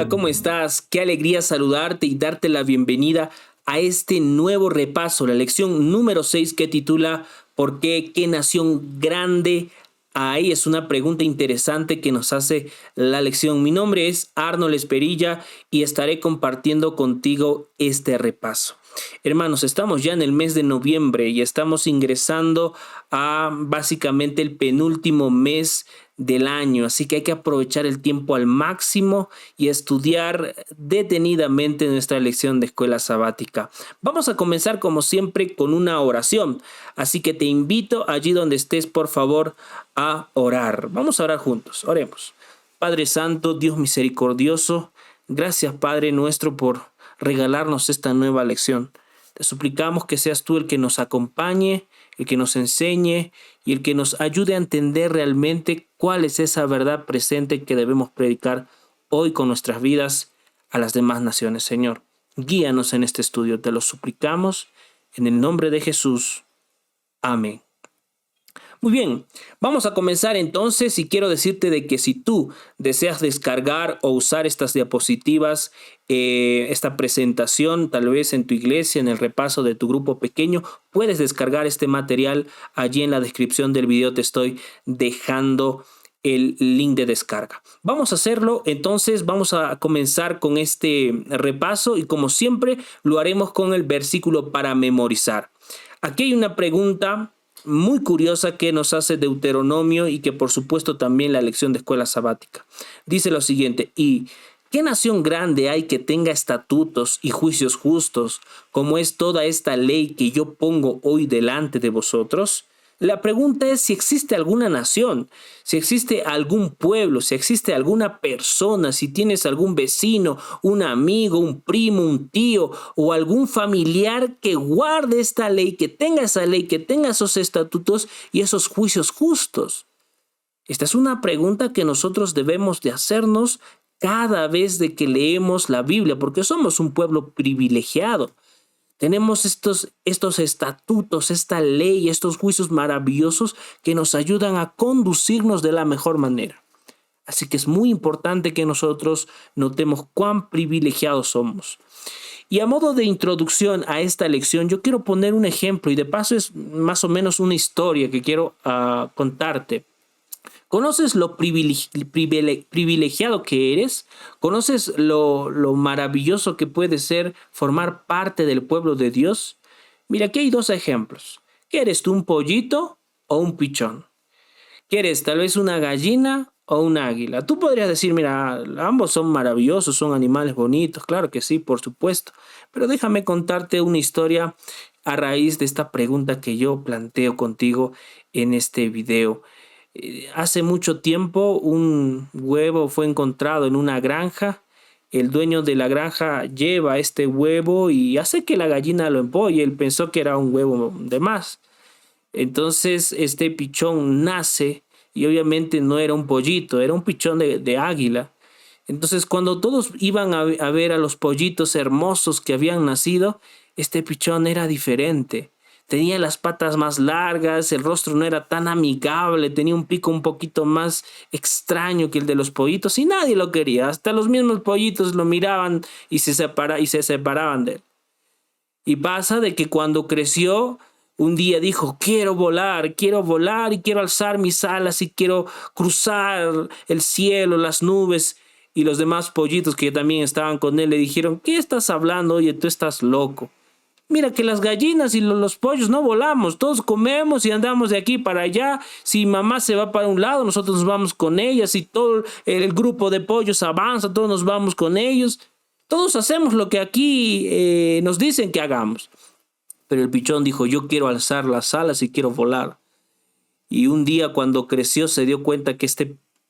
Hola, ¿cómo estás? Qué alegría saludarte y darte la bienvenida a este nuevo repaso, la lección número 6 que titula ¿Por qué? ¿Qué nación grande hay? Es una pregunta interesante que nos hace la lección. Mi nombre es Arnold Esperilla y estaré compartiendo contigo este repaso. Hermanos, estamos ya en el mes de noviembre y estamos ingresando a básicamente el penúltimo mes del año, así que hay que aprovechar el tiempo al máximo y estudiar detenidamente nuestra lección de escuela sabática. Vamos a comenzar como siempre con una oración, así que te invito allí donde estés, por favor, a orar. Vamos a orar juntos, oremos. Padre Santo, Dios misericordioso, gracias Padre nuestro por regalarnos esta nueva lección. Te suplicamos que seas tú el que nos acompañe, el que nos enseñe y el que nos ayude a entender realmente cuál es esa verdad presente que debemos predicar hoy con nuestras vidas a las demás naciones. Señor, guíanos en este estudio, te lo suplicamos en el nombre de Jesús. Amén. Muy bien, vamos a comenzar entonces y quiero decirte de que si tú deseas descargar o usar estas diapositivas, esta presentación tal vez en tu iglesia, en el repaso de tu grupo pequeño, puedes descargar este material. Allí en la descripción del video te estoy dejando el link de descarga. Vamos a hacerlo, entonces vamos a comenzar con este repaso y como siempre lo haremos con el versículo para memorizar. Aquí hay una pregunta muy curiosa que nos hace Deuteronomio y que por supuesto también la lección de escuela sabática. Dice lo siguiente: ¿y qué nación grande hay que tenga estatutos y juicios justos, como es toda esta ley que yo pongo hoy delante de vosotros? La pregunta es si existe alguna nación, si existe algún pueblo, si existe alguna persona, si tienes algún vecino, un amigo, un primo, un tío o algún familiar que guarde esta ley, que tenga esa ley, que tenga esos estatutos y esos juicios justos. Esta es una pregunta que nosotros debemos de hacernos cada vez de que leemos la Biblia, porque somos un pueblo privilegiado. Tenemos estos estatutos, esta ley, estos juicios maravillosos que nos ayudan a conducirnos de la mejor manera. Así que es muy importante que nosotros notemos cuán privilegiados somos. Y a modo de introducción a esta lección, yo quiero poner un ejemplo y de paso es más o menos una historia que quiero contarte. ¿Conoces lo privilegiado que eres? ¿Conoces lo maravilloso que puede ser formar parte del pueblo de Dios? Mira, aquí hay dos ejemplos. ¿Qué eres tú, un pollito o un pichón? ¿Qué eres, tal vez una gallina o un águila? Tú podrías decir, mira, ambos son maravillosos, son animales bonitos. Claro que sí, por supuesto. Pero déjame contarte una historia a raíz de esta pregunta que yo planteo contigo en este video. Hace mucho tiempo un huevo fue encontrado en una granja. El dueño de la granja lleva este huevo y hace que la gallina lo empolle. Él pensó que era un huevo de más. Entonces este pichón nace y obviamente no era un pollito, era un pichón de águila. Entonces cuando todos iban a ver a los pollitos hermosos que habían nacido, este pichón era diferente. Tenía las patas más largas, el rostro no era tan amigable, tenía un pico un poquito más extraño que el de los pollitos y nadie lo quería. Hasta los mismos pollitos lo miraban y se separaban de él. Y pasa de que cuando creció, un día dijo, quiero volar y quiero alzar mis alas y quiero cruzar el cielo, las nubes. Y los demás pollitos que también estaban con él le dijeron, ¿qué estás hablando? Oye, tú estás loco. Mira que las gallinas y los pollos no volamos, todos comemos y andamos de aquí para allá. Si mamá se va para un lado, nosotros nos vamos con ella. Si todo el grupo de pollos avanza, todos nos vamos con ellos. Todos hacemos lo que aquí nos dicen que hagamos. Pero el pichón dijo, yo quiero alzar las alas y quiero volar. Y un día cuando creció se dio cuenta que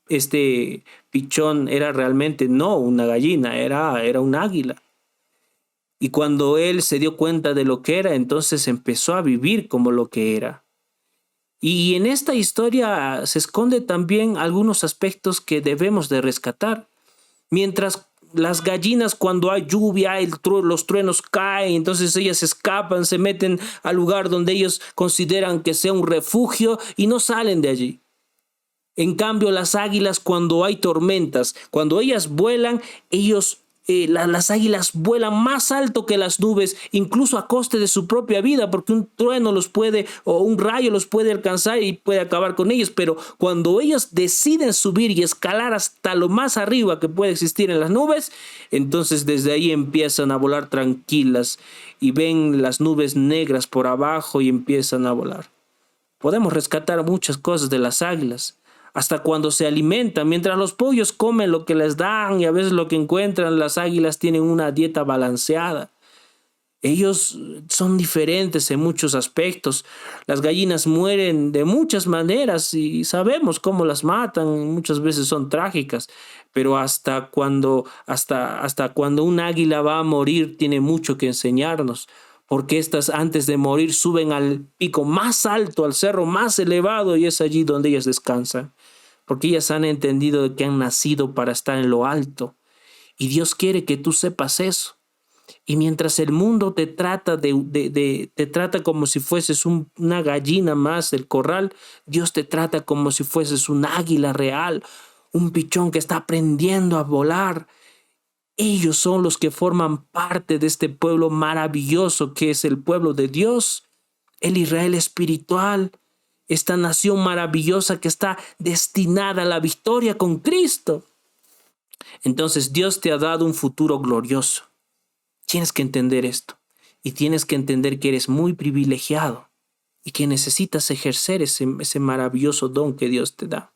este pichón era realmente no una gallina, era un águila. Y cuando él se dio cuenta de lo que era, entonces empezó a vivir como lo que era. Y en esta historia se esconde también algunos aspectos que debemos de rescatar. Mientras las gallinas, cuando hay lluvia, los truenos caen, entonces ellas escapan, se meten al lugar donde ellos consideran que sea un refugio y no salen de allí. En cambio, las águilas, cuando hay tormentas, cuando ellas vuelan, las águilas vuelan más alto que las nubes, incluso a coste de su propia vida, porque un trueno o un rayo los puede alcanzar y puede acabar con ellos. Pero cuando ellos deciden subir y escalar hasta lo más arriba que puede existir en las nubes, entonces desde ahí empiezan a volar tranquilas y ven las nubes negras por abajo y empiezan a volar. Podemos rescatar muchas cosas de las águilas, hasta cuando se alimentan. Mientras los pollos comen lo que les dan y a veces lo que encuentran, las águilas tienen una dieta balanceada. Ellos son diferentes en muchos aspectos. Las gallinas mueren de muchas maneras y sabemos cómo las matan. Muchas veces son trágicas, pero hasta cuando un águila va a morir tiene mucho que enseñarnos, porque estas antes de morir suben al pico más alto, al cerro más elevado, y es allí donde ellas descansan, porque ellas han entendido que han nacido para estar en lo alto, y Dios quiere que tú sepas eso. Y mientras el mundo te trata te trata como si fueses una gallina más del corral, Dios te trata como si fueses un águila real, un pichón que está aprendiendo a volar. Ellos son los que forman parte de este pueblo maravilloso que es el pueblo de Dios, el Israel espiritual, esta nación maravillosa que está destinada a la victoria con Cristo. Entonces Dios te ha dado un futuro glorioso. Tienes que entender esto y tienes que entender que eres muy privilegiado y que necesitas ejercer ese maravilloso don que Dios te da.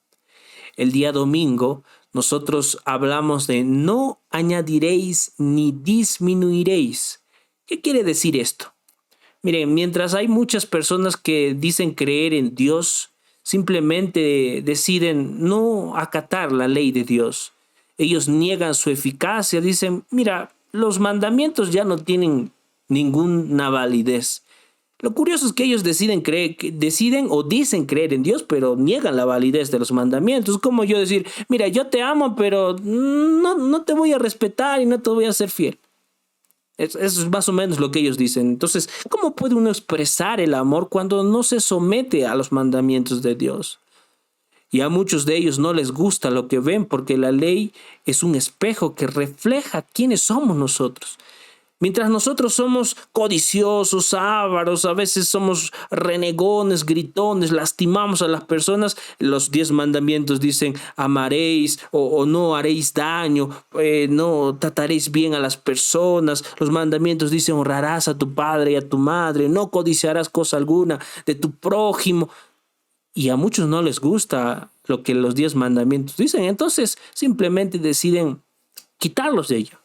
El día domingo nosotros hablamos de no añadiréis ni disminuiréis. ¿Qué quiere decir esto? Miren, mientras hay muchas personas que dicen creer en Dios, simplemente deciden no acatar la ley de Dios. Ellos niegan su eficacia, dicen, mira, los mandamientos ya no tienen ninguna validez. Lo curioso es que ellos deciden o dicen creer en Dios, pero niegan la validez de los mandamientos. Es como yo decir, mira, yo te amo, pero no te voy a respetar y no te voy a ser fiel. Eso es más o menos lo que ellos dicen. Entonces, ¿cómo puede uno expresar el amor cuando no se somete a los mandamientos de Dios? Y a muchos de ellos no les gusta lo que ven, porque la ley es un espejo que refleja quiénes somos nosotros. Mientras nosotros somos codiciosos, ávaros, a veces somos renegones, gritones, lastimamos a las personas, los 10 mandamientos dicen amaréis o no haréis daño, no trataréis bien a las personas. Los mandamientos dicen honrarás a tu padre y a tu madre, no codiciarás cosa alguna de tu prójimo. Y a muchos no les gusta lo que los 10 mandamientos dicen, entonces simplemente deciden quitarlos de ellos.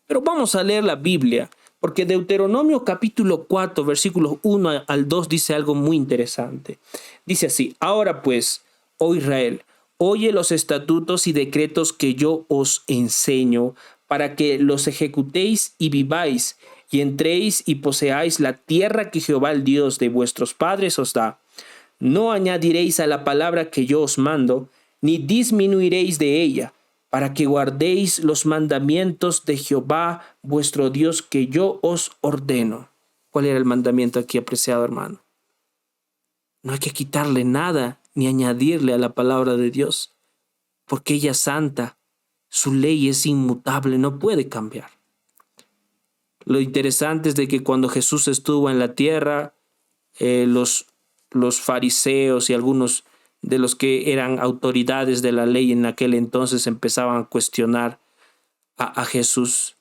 Pero vamos a leer la Biblia, porque Deuteronomio capítulo 4, versículos 1 al 2 dice algo muy interesante. Dice así: ahora pues, oh Israel, oye los estatutos y decretos que yo os enseño, para que los ejecutéis y viváis, y entréis y poseáis la tierra que Jehová el Dios de vuestros padres os da. No añadiréis a la palabra que yo os mando, ni disminuiréis de ella, para que guardéis los mandamientos de Jehová vuestro Dios que yo os ordeno. ¿Cuál era el mandamiento aquí, apreciado hermano? No hay que quitarle nada ni añadirle a la palabra de Dios, porque ella es santa, su ley es inmutable, no puede cambiar. Lo interesante es de que cuando Jesús estuvo en la tierra, los fariseos y algunos de los que eran autoridades de la ley en aquel entonces empezaban a cuestionar a Jesús,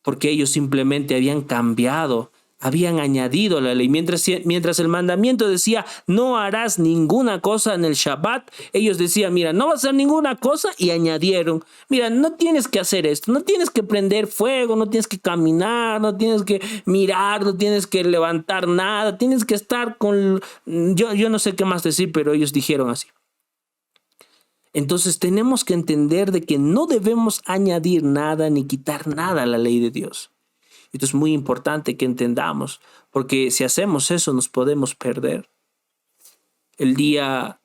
porque ellos simplemente habían cambiado, habían añadido a la ley. Mientras el mandamiento decía no harás ninguna cosa en el Shabbat, ellos decían, mira, no vas a hacer ninguna cosa, y añadieron, mira, no tienes que hacer esto, no tienes que prender fuego, no tienes que caminar, no tienes que mirar, no tienes que levantar nada, tienes que estar con... Yo no sé qué más decir, pero ellos dijeron así. Entonces tenemos que entender de que no debemos añadir nada ni quitar nada a la ley de Dios. Esto es muy importante que entendamos, porque si hacemos eso nos podemos perder. El día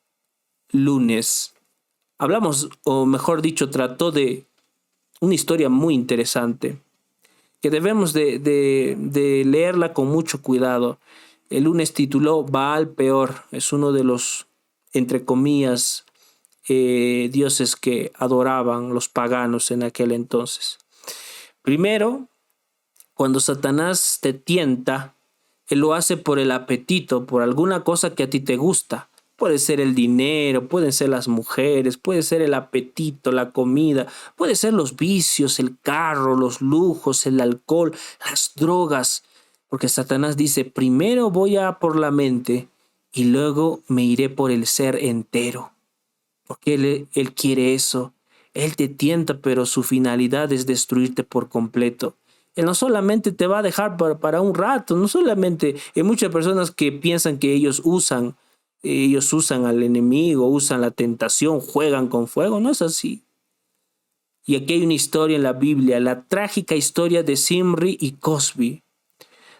lunes hablamos, o mejor dicho, trató de una historia muy interesante que debemos de leerla con mucho cuidado. El lunes tituló Baal Peor. Es uno de los, entre comillas, dioses que adoraban los paganos en aquel entonces. Primero, cuando Satanás te tienta, él lo hace por el apetito, por alguna cosa que a ti te gusta. Puede ser el dinero, pueden ser las mujeres, puede ser el apetito, la comida, puede ser los vicios, el carro, los lujos, el alcohol, las drogas. Porque Satanás dice, primero voy a por la mente y luego me iré por el ser entero. Porque él quiere eso. Él te tienta, pero su finalidad es destruirte por completo. Él no solamente te va a dejar para un rato, no solamente hay muchas personas que piensan que ellos usan al enemigo, usan la tentación, juegan con fuego, no es así. Y aquí hay una historia en la Biblia, la trágica historia de Zimri y Cosbi.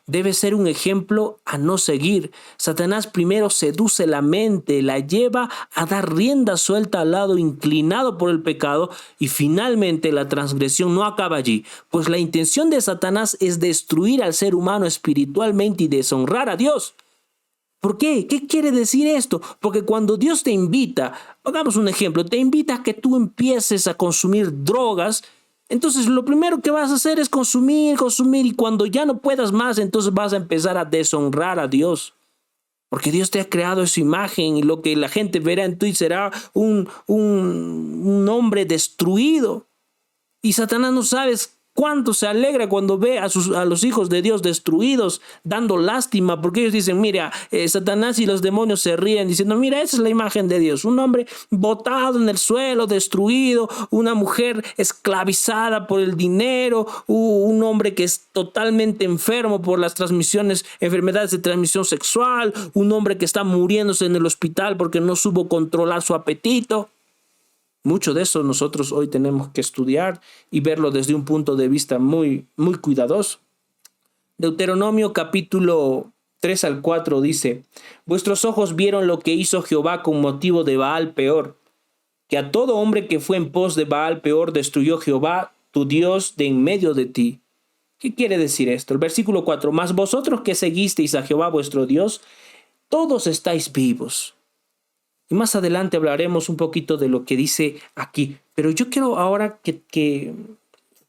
Debe ser un ejemplo a no seguir. Satanás primero seduce la mente, la lleva a dar rienda suelta al lado inclinado por el pecado y finalmente la transgresión no acaba allí, pues la intención de Satanás es destruir al ser humano espiritualmente y deshonrar a Dios. ¿Por qué? ¿Qué quiere decir esto? Porque cuando Dios te invita, pongamos un ejemplo, te invita a que tú empieces a consumir drogas. Entonces lo primero que vas a hacer es consumir y cuando ya no puedas más, entonces vas a empezar a deshonrar a Dios. Porque Dios te ha creado esa imagen y lo que la gente verá en ti será un hombre destruido. Y Satanás no sabes cuánto se alegra cuando ve a los hijos de Dios destruidos, dando lástima, porque ellos dicen, mira, Satanás y los demonios se ríen diciendo, mira, esa es la imagen de Dios, un hombre botado en el suelo, destruido, una mujer esclavizada por el dinero, un hombre que es totalmente enfermo por las enfermedades de transmisión sexual, un hombre que está muriéndose en el hospital porque no supo controlar su apetito. Mucho de eso nosotros hoy tenemos que estudiar y verlo desde un punto de vista muy, muy cuidadoso. Deuteronomio capítulo 3 al 4 dice, vuestros ojos vieron lo que hizo Jehová con motivo de Baal Peor, que a todo hombre que fue en pos de Baal Peor destruyó Jehová, tu Dios, de en medio de ti. ¿Qué quiere decir esto? El versículo 4, mas vosotros que seguisteis a Jehová vuestro Dios, todos estáis vivos. Y más adelante hablaremos un poquito de lo que dice aquí. Pero yo quiero ahora que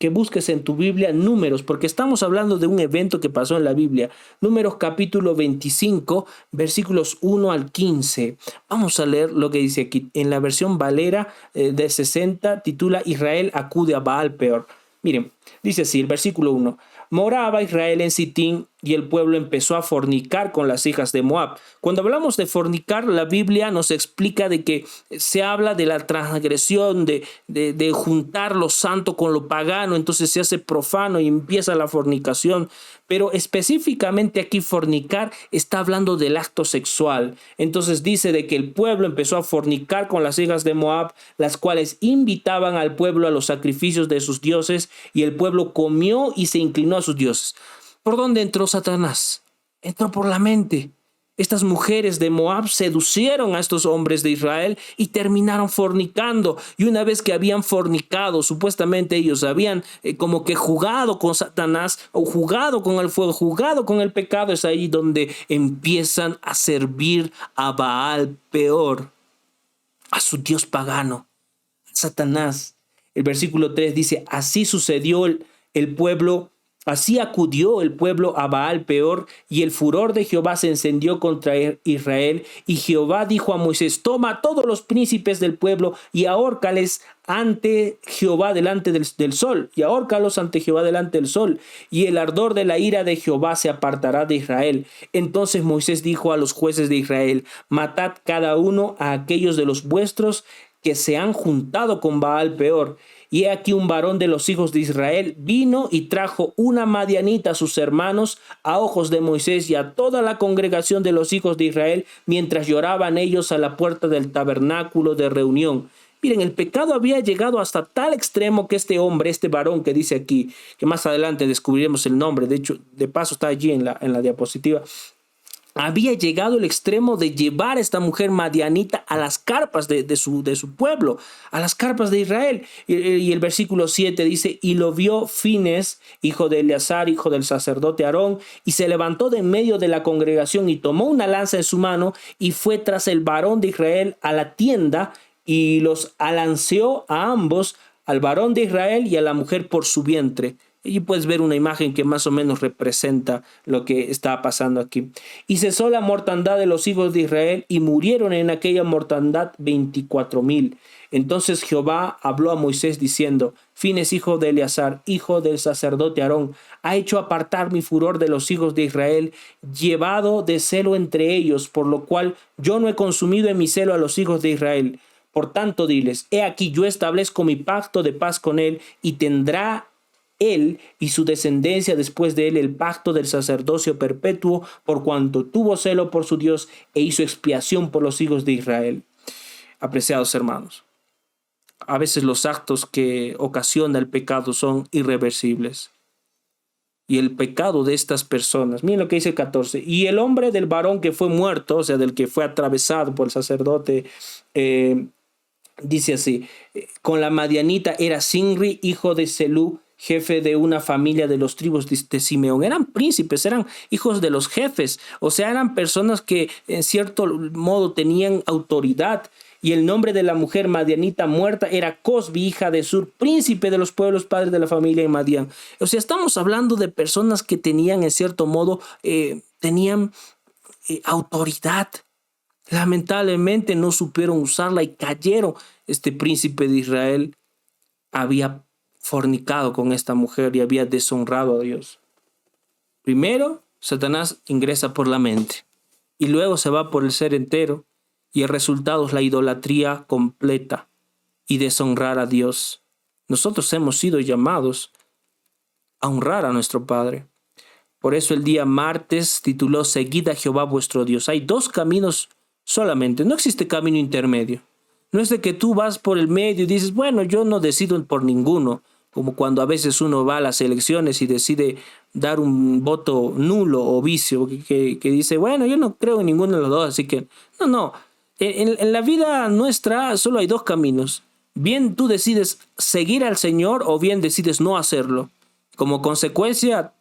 busques en tu Biblia Números, porque estamos hablando de un evento que pasó en la Biblia. Números capítulo 25, versículos 1 al 15. Vamos a leer lo que dice aquí. En la versión Valera de 60 titula Israel acude a Baal Peor. Miren, dice así el versículo 1. Moraba Israel en Sitín y el pueblo empezó a fornicar con las hijas de Moab. Cuando hablamos de fornicar, la Biblia nos explica de que se habla de la transgresión, de juntar lo santo con lo pagano, entonces se hace profano y empieza la fornicación. Pero específicamente aquí fornicar está hablando del acto sexual. Entonces dice de que el pueblo empezó a fornicar con las hijas de Moab, las cuales invitaban al pueblo a los sacrificios de sus dioses y el pueblo comió y se inclinó a sus dioses. ¿Por dónde entró Satanás? Entró por la mente. Estas mujeres de Moab seducieron a estos hombres de Israel y terminaron fornicando. Y una vez que habían fornicado, supuestamente ellos habían como que jugado con Satanás o jugado con el fuego, jugado con el pecado. Es ahí donde empiezan a servir a Baal Peor, a su dios pagano, a Satanás. El versículo 3 dice, así sucedió el pueblo. Así acudió el pueblo a Baal Peor, y el furor de Jehová se encendió contra Israel. Y Jehová dijo a Moisés, toma a todos los príncipes del pueblo y ahórcales ante Jehová delante del sol. Y ahórcalos ante Jehová delante del sol. Y el ardor de la ira de Jehová se apartará de Israel. Entonces Moisés dijo a los jueces de Israel, matad cada uno a aquellos de los vuestros que se han juntado con Baal Peor. Y he aquí un varón de los hijos de Israel vino y trajo una madianita a sus hermanos a ojos de Moisés y a toda la congregación de los hijos de Israel, mientras lloraban ellos a la puerta del tabernáculo de reunión. Miren, el pecado había llegado hasta tal extremo que este hombre, este varón que dice aquí, que más adelante descubriremos el nombre, de hecho, de paso está allí en la diapositiva, había llegado el extremo de llevar a esta mujer madianita a las carpas de su pueblo, a las carpas de Israel. Y el versículo 7 dice, y lo vio Fines, hijo de Eleazar, hijo del sacerdote Aarón, y se levantó de en medio de la congregación y tomó una lanza en su mano y fue tras el varón de Israel a la tienda y los alanceó a ambos, al varón de Israel y a la mujer por su vientre. Y puedes ver una imagen que más o menos representa lo que está pasando aquí. Y cesó la mortandad de los hijos de Israel y murieron en aquella mortandad 24,000. Entonces Jehová habló a Moisés diciendo: Fines, hijo de Eleazar, hijo del sacerdote Aarón, ha hecho apartar mi furor de los hijos de Israel, llevado de celo entre ellos, por lo cual yo no he consumido en mi celo a los hijos de Israel. Por tanto, diles: he aquí yo establezco mi pacto de paz con él, y tendrá él y su descendencia después de él el pacto del sacerdocio perpetuo, por cuanto tuvo celo por su Dios e hizo expiación por los hijos de Israel. Apreciados hermanos, a veces los actos que ocasiona el pecado son irreversibles. Y el pecado de estas personas, miren lo que dice el 14, y el hombre del varón que fue muerto, o sea, del que fue atravesado por el sacerdote, dice así: con la madianita era Sinri, hijo de Selú, jefe de una familia de los tribus de Simeón. Eran príncipes, eran hijos de los jefes, o sea, eran personas que en cierto modo tenían autoridad. Y el nombre de la mujer madianita muerta era Cosbi, hija de Sur, príncipe de los pueblos, padres de la familia de Madián. O sea, estamos hablando de personas que tenían en cierto modo, autoridad. Lamentablemente no supieron usarla y cayeron. Este príncipe de Israel había fornicado con esta mujer y había deshonrado a Dios. Primero, Satanás ingresa por la mente y luego se va por el ser entero, y el resultado es la idolatría completa y deshonrar a Dios. Nosotros hemos sido llamados a honrar a nuestro Padre. Por eso el día martes tituló: Seguid a Jehová vuestro Dios. Hay dos caminos solamente, no existe camino intermedio. No es de que tú vas por el medio y dices: bueno, yo no decido por ninguno, como cuando a veces uno va a las elecciones y decide dar un voto nulo o vicio, que dice: bueno, yo no creo en ninguno de los dos, así que no. En la vida nuestra solo hay dos caminos. Bien tú decides seguir al Señor o bien decides no hacerlo. Como consecuencia,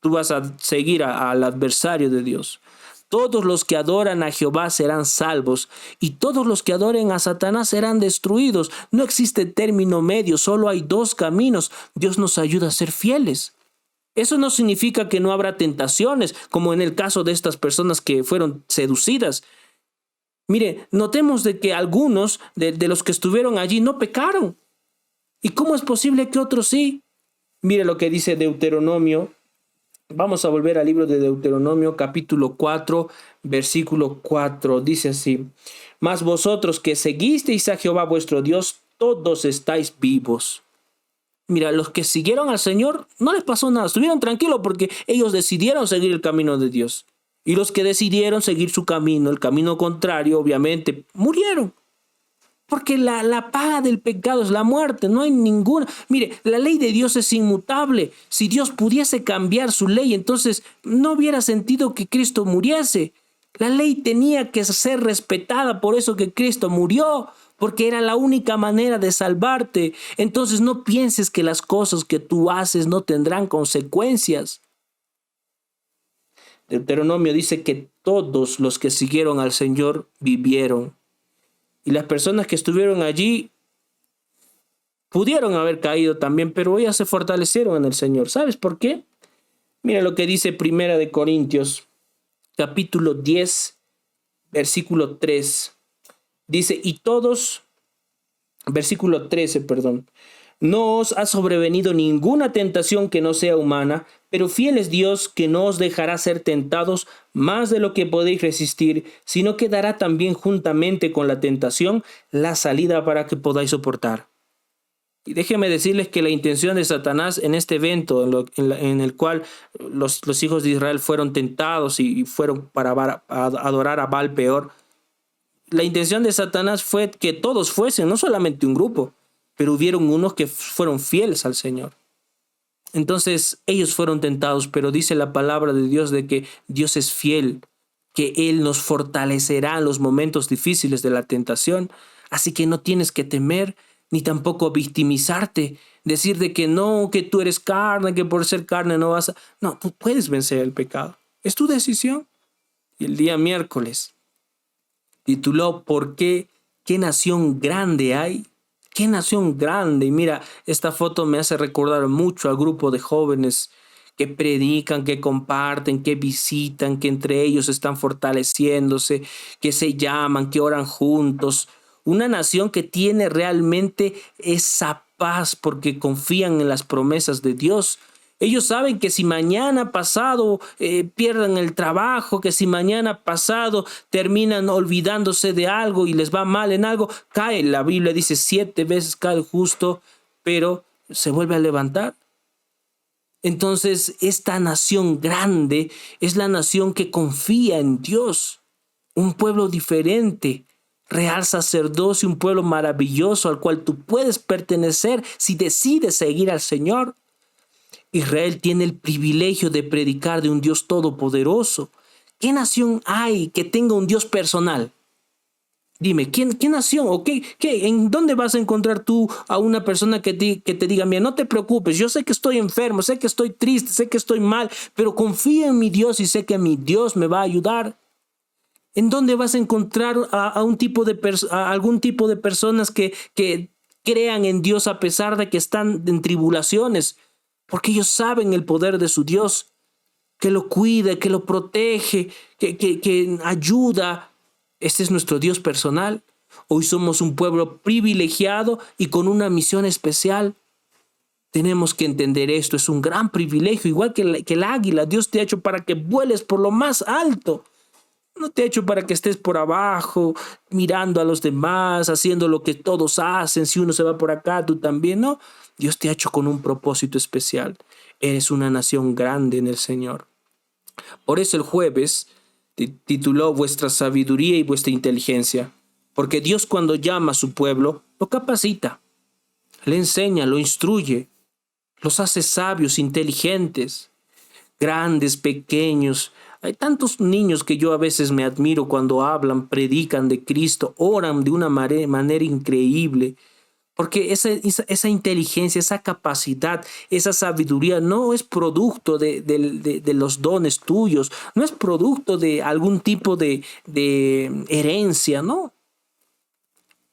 tú vas a seguir al adversario de Dios. Todos los que adoran a Jehová serán salvos, y todos los que adoren a Satanás serán destruidos. No existe término medio, solo hay dos caminos. Dios nos ayuda a ser fieles. Eso no significa que no habrá tentaciones, como en el caso de estas personas que fueron seducidas. Mire, notemos de que algunos de los que estuvieron allí no pecaron. ¿Y cómo es posible que otros sí? Mire lo que dice Deuteronomio. Vamos a volver al libro de Deuteronomio, capítulo 4, versículo 4. Dice así: Mas vosotros que seguisteis a Jehová vuestro Dios, todos estáis vivos. Mira, los que siguieron al Señor no les pasó nada. Estuvieron tranquilos porque ellos decidieron seguir el camino de Dios. Y los que decidieron seguir su camino, el camino contrario, obviamente, murieron. Porque la paga del pecado es la muerte, no hay ninguna. Mire, la ley de Dios es inmutable. Si Dios pudiese cambiar su ley, entonces no hubiera sentido que Cristo muriese. La ley tenía que ser respetada, por eso que Cristo murió, porque era la única manera de salvarte. Entonces no pienses que las cosas que tú haces no tendrán consecuencias. Deuteronomio dice que todos los que siguieron al Señor vivieron. Y las personas que estuvieron allí pudieron haber caído también, pero ellas se fortalecieron en el Señor. ¿Sabes por qué? Mira lo que dice Primera de Corintios, capítulo 10, versículo 3. Dice: y todos, versículo 13, perdón. No os ha sobrevenido ninguna tentación que no sea humana, pero fiel es Dios, que no os dejará ser tentados más de lo que podéis resistir, sino que dará también juntamente con la tentación la salida para que podáis soportar. Y déjenme decirles que la intención de Satanás en este evento en el cual los hijos de Israel fueron tentados y fueron para adorar a Baal Peor, la intención de Satanás fue que todos fuesen, no solamente un grupo, pero hubieron unos que fueron fieles al Señor. Entonces ellos fueron tentados, pero dice la palabra de Dios de que Dios es fiel, que Él nos fortalecerá en los momentos difíciles de la tentación. Así que no tienes que temer, ni tampoco victimizarte, decir de que no, que tú eres carne, que por ser carne no vas a... No, tú puedes vencer el pecado. Es tu decisión. Y el día miércoles tituló: ¿por qué ¿Qué nación grande hay? ¿Qué nación grande? Y mira, esta foto me hace recordar mucho al grupo de jóvenes que predican, que comparten, que visitan, que entre ellos están fortaleciéndose, que se llaman, que oran juntos. Una nación que tiene realmente esa paz porque confían en las promesas de Dios. Ellos saben que si mañana pasado pierden el trabajo, que si mañana pasado terminan olvidándose de algo y les va mal en algo, cae. La Biblia dice 7 veces cae el justo, pero se vuelve a levantar. Entonces, esta nación grande es la nación que confía en Dios, un pueblo diferente, real sacerdocio, un pueblo maravilloso al cual tú puedes pertenecer si decides seguir al Señor. Israel tiene el privilegio de predicar de un Dios todopoderoso. ¿Qué nación hay que tenga un Dios personal? Dime, ¿qué nación o en dónde vas a encontrar tú a una persona que te diga, mira, no te preocupes, yo sé que estoy enfermo, sé que estoy triste, sé que estoy mal, pero confía en mi Dios y sé que mi Dios me va a ayudar? ¿En dónde vas a encontrar a algún tipo de personas que crean en Dios a pesar de que están en tribulaciones? Porque ellos saben el poder de su Dios, que lo cuida, que lo protege, que ayuda. Este es nuestro Dios personal. Hoy somos un pueblo privilegiado y con una misión especial. Tenemos que entender esto, es un gran privilegio, igual que el águila. Dios te ha hecho para que vueles por lo más alto. No te ha hecho para que estés por abajo, mirando a los demás, haciendo lo que todos hacen. Si uno se va por acá, tú también. No, Dios te ha hecho con un propósito especial. Eres una nación grande en el Señor. Por eso el jueves tituló Vuestra sabiduría y vuestra inteligencia. Porque Dios, cuando llama a su pueblo, lo capacita, le enseña, lo instruye, los hace sabios, inteligentes, grandes, pequeños. Hay tantos niños que yo a veces me admiro cuando hablan, predican de Cristo, oran de una manera increíble. Porque esa inteligencia, esa capacidad, esa sabiduría no es producto de los dones tuyos, no es producto de algún tipo de herencia, no.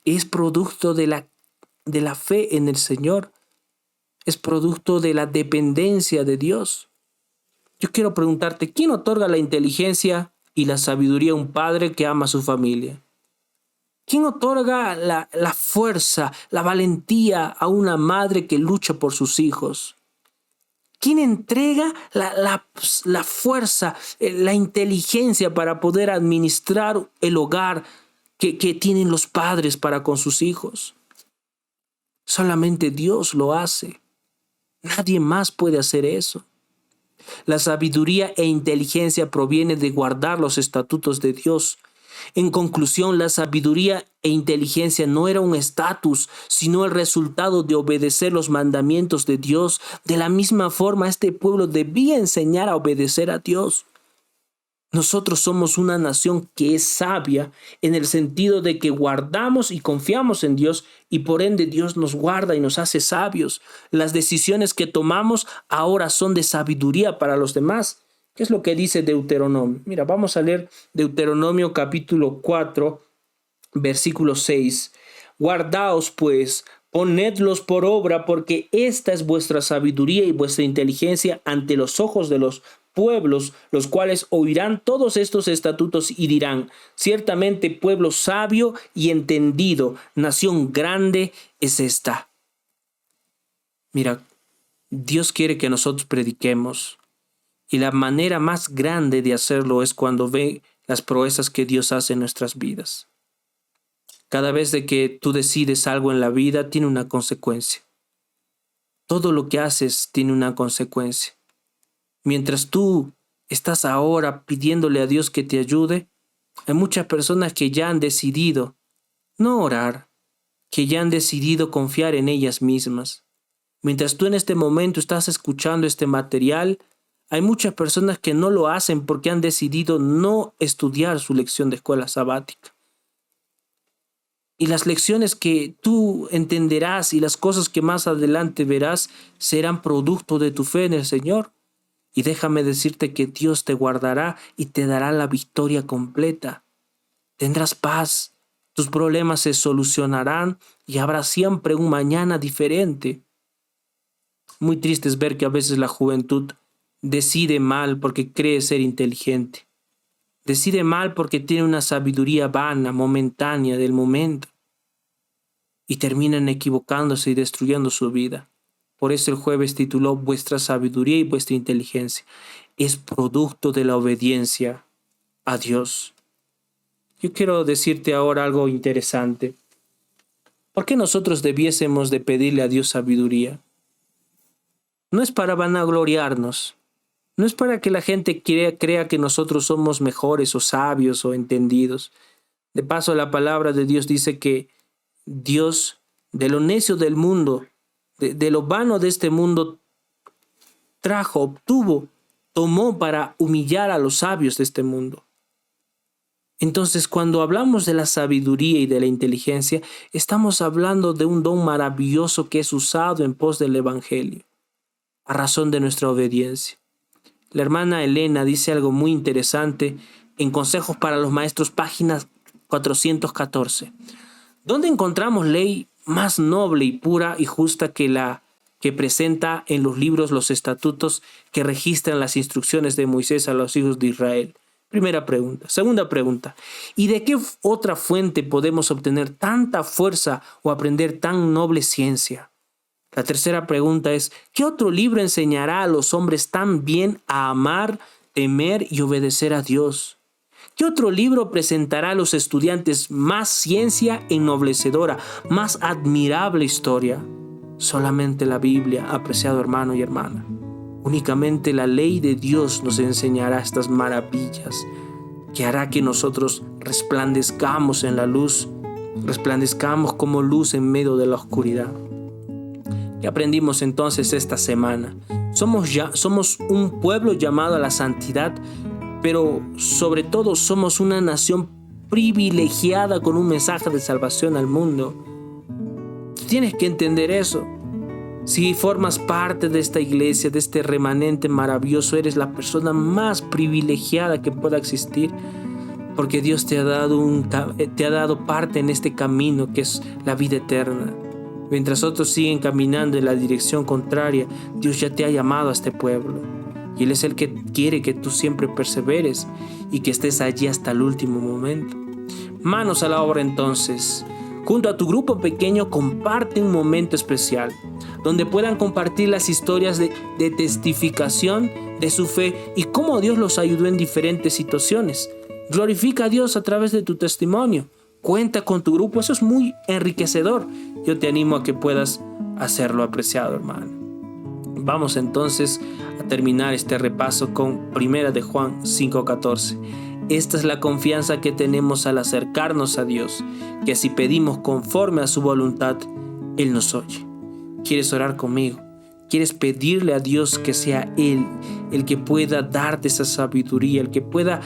Es producto de la fe en el Señor, es producto de la dependencia de Dios. Yo quiero preguntarte, ¿quién otorga la inteligencia y la sabiduría a un padre que ama a su familia? ¿Quién otorga la fuerza, la valentía a una madre que lucha por sus hijos? ¿Quién entrega la fuerza, la inteligencia para poder administrar el hogar que tienen los padres para con sus hijos? Solamente Dios lo hace. Nadie más puede hacer eso. La sabiduría e inteligencia proviene de guardar los estatutos de Dios. En conclusión, la sabiduría e inteligencia no era un estatus, sino el resultado de obedecer los mandamientos de Dios. De la misma forma, este pueblo debía enseñar a obedecer a Dios. Nosotros somos una nación que es sabia en el sentido de que guardamos y confiamos en Dios y por ende Dios nos guarda y nos hace sabios. Las decisiones que tomamos ahora son de sabiduría para los demás. ¿Qué es lo que dice Deuteronomio? Mira, vamos a leer Deuteronomio capítulo 4, versículo 6. Guardaos pues, ponedlos por obra, porque esta es vuestra sabiduría y vuestra inteligencia ante los ojos de los pueblos, los cuales oirán todos estos estatutos y dirán, ciertamente pueblo sabio y entendido, nación grande es esta. Mira, Dios quiere que nosotros prediquemos y la manera más grande de hacerlo es cuando ve las proezas que Dios hace en nuestras vidas. Cada vez de que tú decides algo en la vida tiene una consecuencia. Todo lo que haces tiene una consecuencia. Mientras tú estás ahora pidiéndole a Dios que te ayude, hay muchas personas que ya han decidido no orar, que ya han decidido confiar en ellas mismas. Mientras tú en este momento estás escuchando este material, hay muchas personas que no lo hacen porque han decidido no estudiar su lección de escuela sabática. Y las lecciones que tú entenderás y las cosas que más adelante verás serán producto de tu fe en el Señor. Y déjame decirte que Dios te guardará y te dará la victoria completa. Tendrás paz, tus problemas se solucionarán y habrá siempre un mañana diferente. Muy triste es ver que a veces la juventud decide mal porque cree ser inteligente. Decide mal porque tiene una sabiduría vana, momentánea, del momento. Y terminan equivocándose y destruyendo su vida. Por eso el jueves tituló Vuestra sabiduría y vuestra inteligencia es producto de la obediencia a Dios. Yo quiero decirte ahora algo interesante. ¿Por qué nosotros debiésemos de pedirle a Dios sabiduría? No es para vanagloriarnos. No es para que la gente crea que nosotros somos mejores o sabios o entendidos. De paso, la palabra de Dios dice que Dios, de lo necio del mundo, de lo vano de este mundo, tomó para humillar a los sabios de este mundo. Entonces, cuando hablamos de la sabiduría y de la inteligencia, estamos hablando de un don maravilloso que es usado en pos del Evangelio, a razón de nuestra obediencia. La hermana Elena dice algo muy interesante en Consejos para los Maestros, página 414. ¿Dónde encontramos ley más noble y pura y justa que la que presenta en los libros los estatutos que registran las instrucciones de Moisés a los hijos de Israel? Primera pregunta. Segunda pregunta. ¿Y de qué otra fuente podemos obtener tanta fuerza o aprender tan noble ciencia? La tercera pregunta es, ¿qué otro libro enseñará a los hombres tan bien a amar, temer y obedecer a Dios? ¿Qué otro libro presentará a los estudiantes más ciencia ennoblecedora, más admirable historia? Solamente la Biblia, apreciado hermano y hermana. Únicamente la ley de Dios nos enseñará estas maravillas que hará que nosotros resplandezcamos en la luz, resplandezcamos como luz en medio de la oscuridad. ¿Qué aprendimos entonces esta semana? Somos un pueblo llamado a la santidad, pero sobre todo somos una nación privilegiada con un mensaje de salvación al mundo. Tienes que entender eso. Si formas parte de esta iglesia, de este remanente maravilloso, eres la persona más privilegiada que pueda existir, porque Dios te ha dado parte en este camino que es la vida eterna. Mientras otros siguen caminando en la dirección contraria, Dios ya te ha llamado a este pueblo. Y Él es el que quiere que tú siempre perseveres y que estés allí hasta el último momento. Manos a la obra entonces. Junto a tu grupo pequeño comparte un momento especial, donde puedan compartir las historias de testificación de su fe y cómo Dios los ayudó en diferentes situaciones. Glorifica a Dios a través de tu testimonio. Cuenta con tu grupo, eso es muy enriquecedor. Yo te animo a que puedas hacerlo, apreciado hermano. Vamos entonces a terminar este repaso con 1 de Juan 5:14. Esta es la confianza que tenemos al acercarnos a Dios, que si pedimos conforme a su voluntad, Él nos oye. ¿Quieres orar conmigo? ¿Quieres pedirle a Dios que sea Él el que pueda darte esa sabiduría, el que pueda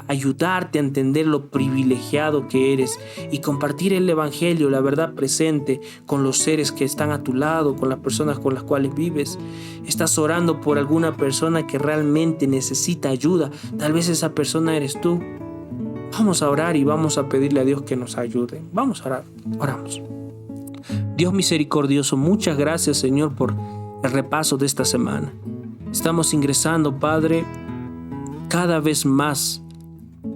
ayudarte a entender lo privilegiado que eres y compartir el Evangelio, la verdad presente con los seres que están a tu lado, con las personas con las cuales vives? ¿Estás orando por alguna persona que realmente necesita ayuda? Tal vez esa persona eres tú. Vamos a orar y vamos a pedirle a Dios que nos ayude. Vamos a orar. Oramos. Dios misericordioso, muchas gracias, Señor, por el repaso de esta semana. Estamos ingresando, Padre, cada vez más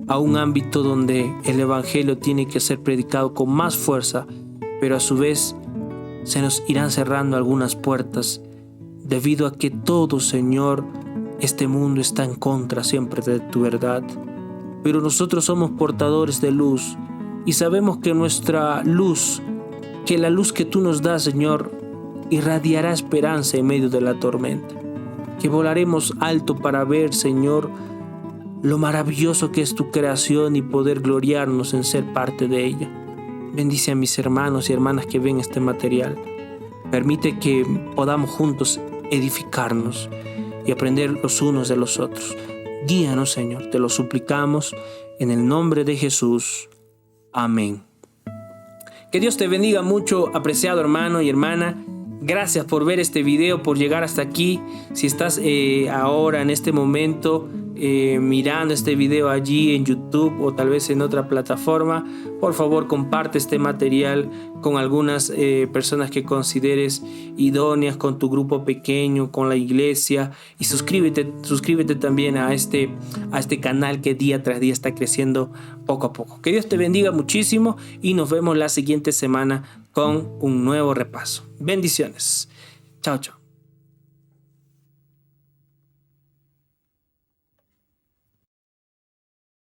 a un ámbito donde el Evangelio tiene que ser predicado con más fuerza, pero a su vez se nos irán cerrando algunas puertas debido a que todo, Señor, este mundo está en contra siempre de tu verdad. Pero nosotros somos portadores de luz y sabemos que nuestra luz, que la luz que tú nos das, Señor, irradiará esperanza en medio de la tormenta, que volaremos alto para ver, Señor, lo maravilloso que es tu creación y poder gloriarnos en ser parte de ella. Bendice a mis hermanos y hermanas que ven este material. Permite que podamos juntos edificarnos y aprender los unos de los otros. Guíanos, Señor, te lo suplicamos en el nombre de Jesús. Amén. Que Dios te bendiga mucho, apreciado hermano y hermana. Gracias por ver este video, por llegar hasta aquí. Si estás ahora en este momento mirando este video allí en YouTube o tal vez en otra plataforma, por favor comparte este material con algunas personas que consideres idóneas, con tu grupo pequeño, con la iglesia, y suscríbete también a este canal que día tras día está creciendo poco a poco. Que Dios te bendiga muchísimo y nos vemos la siguiente semana con un nuevo repaso. Bendiciones. Chao, chao.